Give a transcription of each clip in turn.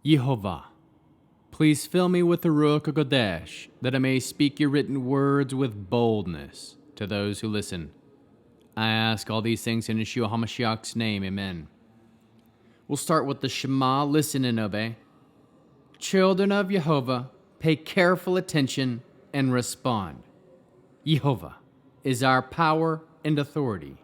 Yehovah, please fill me with the Ruach HaKodesh, that I may speak your written words with boldness to those who listen. I ask all these things in Yeshua HaMashiach's name, amen. We'll start with the Shema, listen and obey. Children of Yehovah, pay careful attention and respond. Yehovah is our power and authority.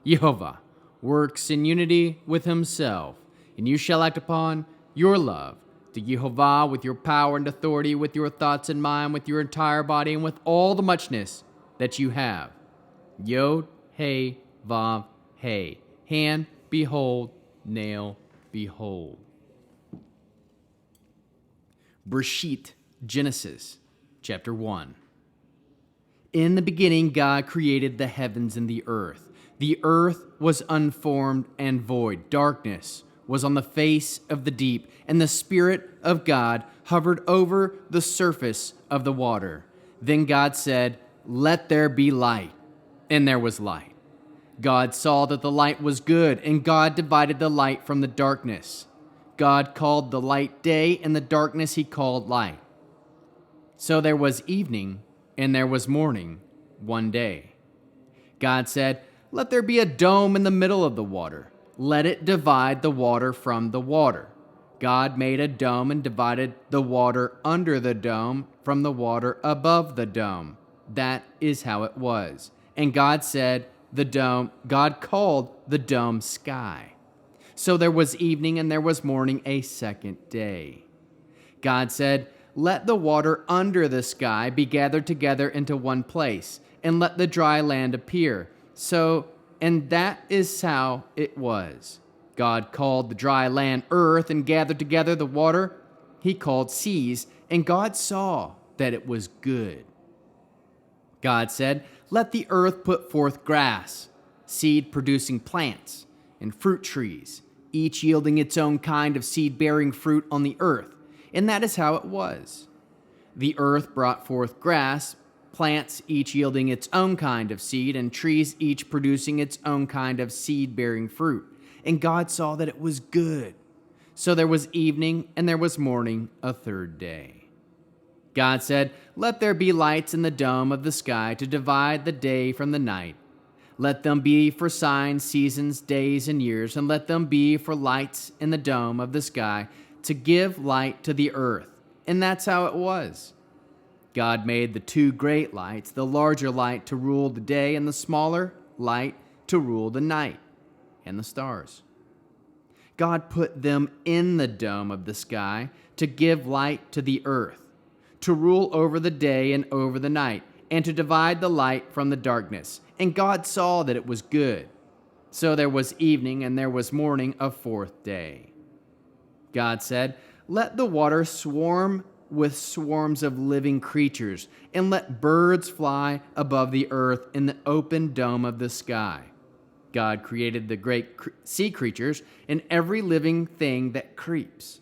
Yehovah works in unity with himself, and you shall act upon your love to Yehovah with your power and authority, with your thoughts and mind, with your entire body, and with all the muchness that you have. Yod, Hey, Vav, Hey. Hand, behold, nail, behold. Bereshit, Genesis, chapter 1. In the beginning, God created the heavens and the earth. The earth was unformed and void. Darkness was on the face of the deep, and the Spirit of God hovered over the surface of the water. Then God said, "Let there be light," and there was light. God saw that the light was good, and God divided the light from the darkness. God called the light day, and the darkness he called light. So there was evening, and there was morning, one day. God said, "Let there be a dome in the middle of the water. Let it divide the water from the water." God made a dome and divided the water under the dome from the water above the dome. That is how it was. And God said, God called the dome sky. So there was evening and there was morning, a second day. God said, "Let the water under the sky be gathered together into one place, and let the dry land appear." And that is how it was. God called the dry land earth, and gathered together the water he called seas, and God saw that it was good. God said, "Let the earth put forth grass, seed-producing plants, and fruit trees, each yielding its own kind of seed-bearing fruit on the earth." And that is how it was. The earth brought forth grass, plants each yielding its own kind of seed, and trees each producing its own kind of seed-bearing fruit. And God saw that it was good. So there was evening and there was morning, a third day. God said, "Let there be lights in the dome of the sky to divide the day from the night. Let them be for signs, seasons, days, and years, and let them be for lights in the dome of the sky to give light to the earth." And that's how it was. God made the two great lights, the larger light to rule the day, and the smaller light to rule the night, and the stars. God put them in the dome of the sky to give light to the earth, to rule over the day and over the night, and to divide the light from the darkness. And God saw that it was good. So there was evening and there was morning, a fourth day. God said, "Let the water swarm with swarms of living creatures, and let birds fly above the earth in the open dome of the sky." God created the great sea creatures and every living thing that creeps,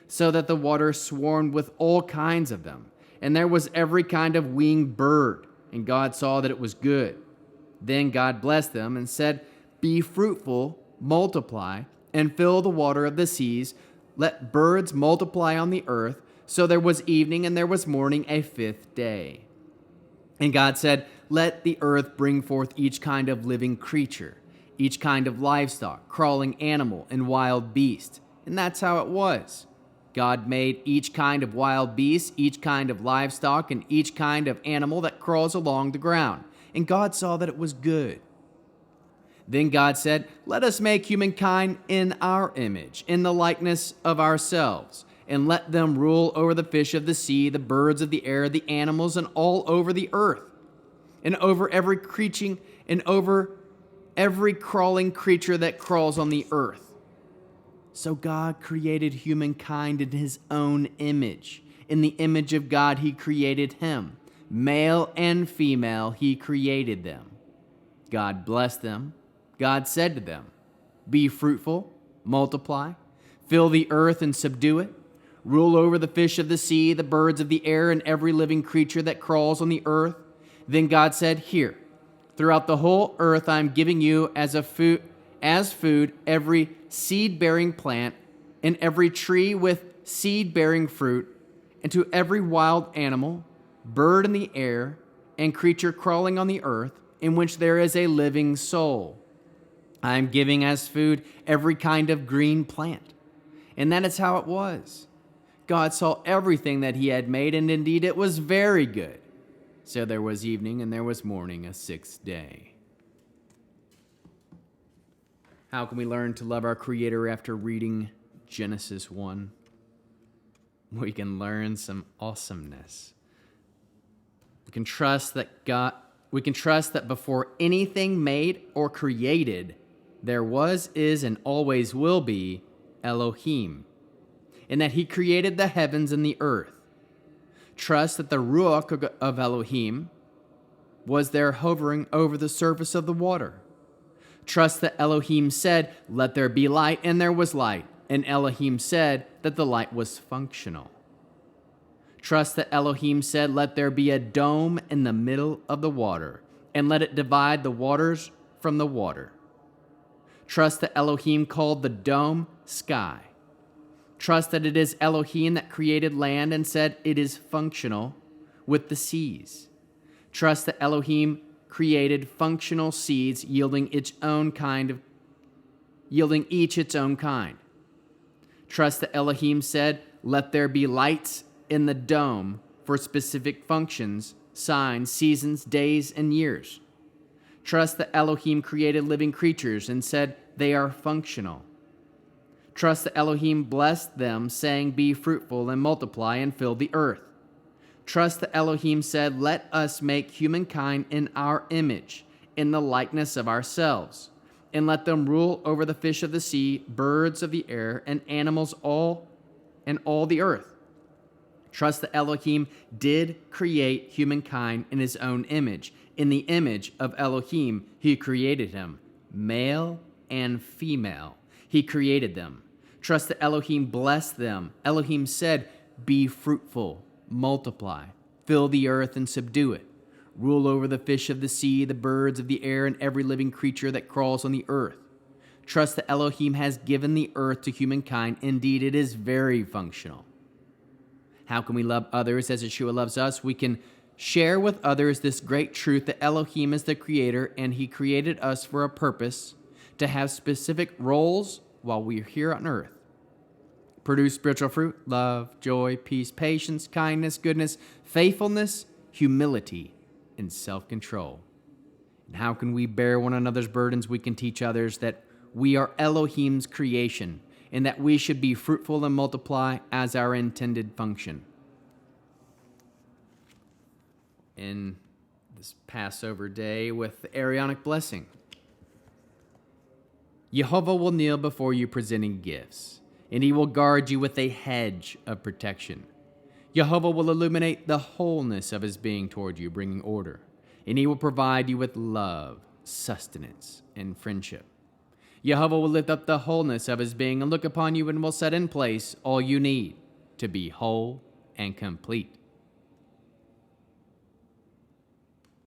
so that the water swarmed with all kinds of them. And there was every kind of winged bird, and God saw that it was good. Then God blessed them and said, "Be fruitful, multiply, and fill the water of the seas. Let birds multiply on the earth." So there was evening and there was morning, a fifth day. And God said, "Let the earth bring forth each kind of living creature, each kind of livestock, crawling animal, and wild beast." And that's how it was. God made each kind of wild beast, each kind of livestock, and each kind of animal that crawls along the ground. And God saw that it was good. Then God said, "Let us make humankind in our image, in the likeness of ourselves, and let them rule over the fish of the sea, the birds of the air, the animals, and all over the earth, and over every creature, and over every crawling creature that crawls on the earth." So God created humankind in his own image. In the image of God he created him. Male and female he created them. God blessed them. God said to them, "Be fruitful, multiply, fill the earth and subdue it. Rule over the fish of the sea, the birds of the air, and every living creature that crawls on the earth." Then God said, "Here, throughout the whole earth I am giving you as food every seed-bearing plant and every tree with seed-bearing fruit, and to every wild animal, bird in the air, and creature crawling on the earth, in which there is a living soul. I am giving as food every kind of green plant. And that is how it was. God saw everything that he had made, and indeed it was very good. So there was evening and there was morning, a sixth day. How can we learn to love our Creator after reading Genesis 1? We can learn some awesomeness. We can trust that before anything made or created, there was, is, and always will be Elohim, and that he created the heavens and the earth. Trust that the Ruach of Elohim was there hovering over the surface of the water. Trust that Elohim said, "Let there be light," and there was light, and Elohim said that the light was functional. Trust that Elohim said, "Let there be a dome in the middle of the water, and let it divide the waters from the water." Trust that Elohim called the dome sky. Trust that it is Elohim that created land and said it is functional with the seas. Trust that Elohim created functional seeds yielding each its own kind. Trust that Elohim said, "Let there be lights in the dome for specific functions, signs, seasons, days, and years." Trust that Elohim created living creatures and said they are functional. Trust that Elohim blessed them, saying, "Be fruitful and multiply and fill the earth." Trust that Elohim said, "Let us make humankind in our image, in the likeness of ourselves, and let them rule over the fish of the sea, birds of the air, and animals all the earth." Trust that Elohim did create humankind in his own image. In the image of Elohim, he created him, male and female. He created them. Trust that Elohim blessed them. Elohim said, "Be fruitful, multiply, fill the earth and subdue it. Rule over the fish of the sea, the birds of the air, and every living creature that crawls on the earth." Trust that Elohim has given the earth to humankind. Indeed, it is very functional. How can we love others as Yeshua loves us? We can share with others this great truth that Elohim is the creator, and he created us for a purpose, to have specific roles while we're here on earth. Produce spiritual fruit: love, joy, peace, patience, kindness, goodness, faithfulness, humility, and self-control. And how can we bear one another's burdens? We can teach others that we are Elohim's creation, and that we should be fruitful and multiply as our intended function. In this Passover day with the Aaronic blessing, Jehovah will kneel before you presenting gifts, and he will guard you with a hedge of protection. Jehovah will illuminate the wholeness of his being toward you, bringing order, and he will provide you with love, sustenance, and friendship. Jehovah will lift up the wholeness of his being and look upon you and will set in place all you need to be whole and complete.